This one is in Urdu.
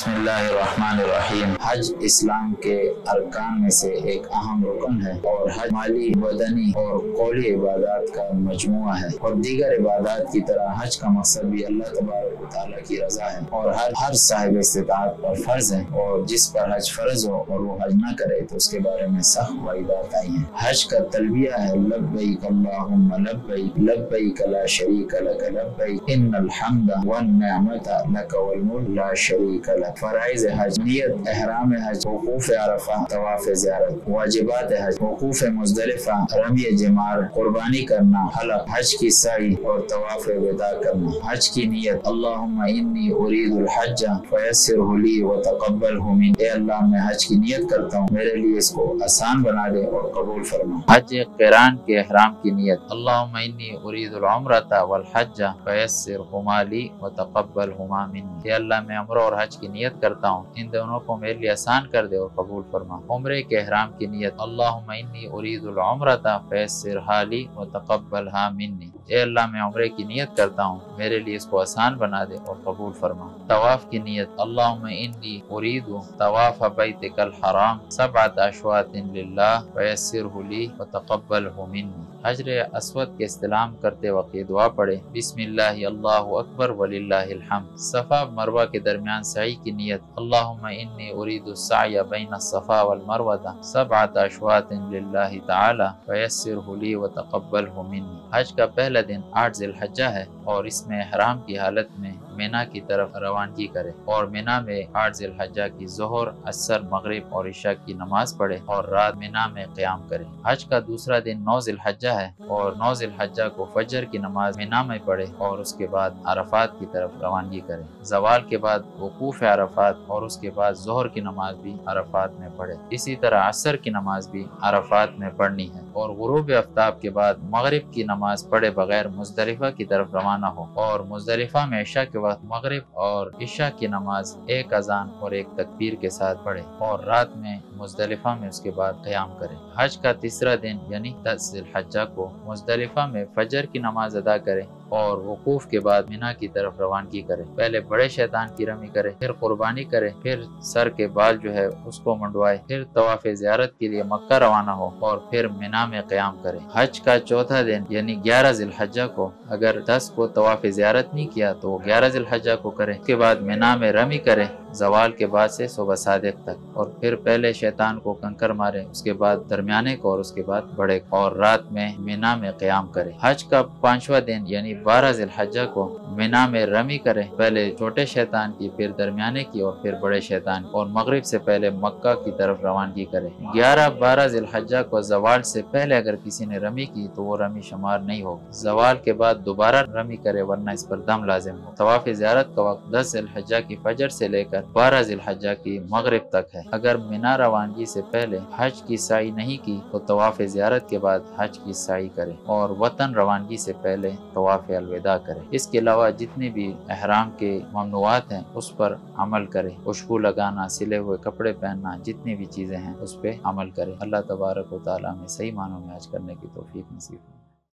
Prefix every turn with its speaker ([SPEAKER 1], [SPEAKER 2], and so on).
[SPEAKER 1] بسم اللہ الرحمن الرحیم۔ حج اسلام کے ارکان میں سے ایک اہم رکن ہے اور حج مالی، بدنی اور قولی عبادات کا مجموعہ ہے، اور دیگر عبادات کی طرح حج کا مقصد بھی اللہ تبارک و تعالیٰ کی رضا ہے اور ہر صاحب استطاعت پر فرض ہے، اور جس پر حج فرض ہو اور وہ حج نہ کرے تو اس کے بارے میں سخت وعیدات آئی ہیں۔ حج کا تلبیہ ہے لبیک اللہم لبیک لبیک لا شریک لک لبیک ان الحمد والنعمت لک والملک لا شریک لک۔ فرائض حج: نیت، احرام حج، وقوف عرفہ، طواف زیارت۔ واجبات حج: وقوف مزدلفہ، رمی جمار، قربانی کرنا، حلق، حج کی سعی اور طواف وداع کرنا۔ حج کی نیت: اللہم انی ارید الحج فیسرہ لی وتقبلہ منی۔ اے اللہ، میں حج کی نیت کرتا ہوں، میرے لیے اس کو آسان بنا دے اور قبول فرما۔ حج قران کے احرام کی نیت: اللہم انی ارید العمرۃ والحج فیسرہما لی وتقبلہما منی۔ اے اللہ، میں عمرہ اور حج کی نیت کرتا ہوں، ان دونوں کو میرے لیے آسان کر دے اور قبول فرما۔ عمرے کے احرام کی نیت: اللہم انی ارید العمرۃ فیسرھا لی وتقبلھا منی۔ اے اللہ، میں عمرے کی نیت کرتا ہوں، میرے لیے اس کو آسان بنا دے اور قبول فرما۔ طواف کی نیت: اللہم انی ارید طواف بیتک الحرام 7 اشواط للہ فیسرہ لی وتقبلہ منی۔ حجر اسود کے استلام کرتے وقت یہ دعا پڑھے: بسم اللہ اللہ اکبر وللہ الحمد۔ صفا مروہ کے درمیان سعی کی نیت: اللہم انی ارید السعی بین الصفا والمروہ 7 اشواط للہ تعالی فیسرہ لی وتقبلہ منی۔ حج کا پہلا دن 8 ذی الحجہ ہے اور اس میں احرام کی حالت میں مینا کی طرف روانگی کرے اور مینا میں 8 ذی الحجہ کی ظہر، عصر، مغرب اور عشاء کی نماز پڑھے اور رات مینا میں قیام کرے۔ حج کا دوسرا دن 9 ذی الحجہ ہے اور 9 ذی الحجہ کو فجر کی نماز مینا میں پڑھے اور اس کے بعد عرفات کی طرف روانگی کرے۔ زوال کے بعد وقوف عرفات اور اس کے بعد ظہر کی نماز بھی عرفات میں پڑھے۔ اسی طرح عصر کی نماز بھی عرفات میں پڑھنی ہے اور غروب آفتاب کے بعد مغرب کی نماز پڑھے بغیر مزدلفہ کی طرف روانہ ہو اور مزدلفہ میں عشاء کے وقت مغرب اور عشاء کی نماز ایک اذان اور ایک تکبیر کے ساتھ پڑھے اور رات میں مزدلفہ میں اس کے بعد قیام کرے۔ حج کا تیسرا دن یعنی 10 ذی الحجہ کو مزدلفہ میں فجر کی نماز ادا کرے اور وقوف کے بعد مینا کی طرف روانگی کرے۔ پہلے بڑے شیطان کی رمی کرے، پھر قربانی کرے، پھر سر کے بال جو ہے اس کو منڈوائے، پھر طواف زیارت کے لیے مکہ روانہ ہو اور پھر مینا میں قیام کرے۔ حج کا چوتھا دن یعنی 11 ذی الحجہ کو اگر 10 کو طواف زیارت نہیں کیا تو 11 ذی الحجہ کو کرے۔ اس کے بعد مینا میں رمی کرے زوال کے بعد سے صبح صادق تک، اور پھر پہلے شیطان کو کنکر مارے، اس کے بعد درمیانے کو اور اس کے بعد بڑے کو، اور رات میں مینا میں قیام کرے۔ حج کا 5واں دن یعنی 12 ذی الحجہ کو مینا میں رمی کرے، پہلے چھوٹے شیطان کی، پھر درمیانے کی اور پھر بڑے شیطان، اور مغرب سے پہلے مکہ کی طرف روانگی کرے۔ 11-12 ذی الحجہ کو زوال سے پہلے اگر کسی نے رمی کی تو وہ رمی شمار نہیں ہوگی۔ زوال کے بعد دوبارہ رمی کرے ورنہ اس پر دم لازم ہو۔ طواف زیارت کا وقت 10 ذی الحجہ کی فجر سے لے کر 12 ذی الحجہ کی مغرب تک ہے۔ اگر مینا روانگی سے پہلے حج کی سعی نہیں کی تو طواف زیارت کے بعد حج کی سعی کرے اور وطن روانگی سے پہلے طواف الوداع کرے۔ اس کے علاوہ جتنے بھی احرام کے ممنوعات ہیں اس پر عمل کرے، خوشبو لگانا، سلے ہوئے کپڑے پہننا، جتنی بھی چیزیں ہیں اس پہ عمل کرے۔ اللہ تبارک و تعالیٰ میں صحیح معنوں میں حج کرنے کی توفیق نصیب کرے۔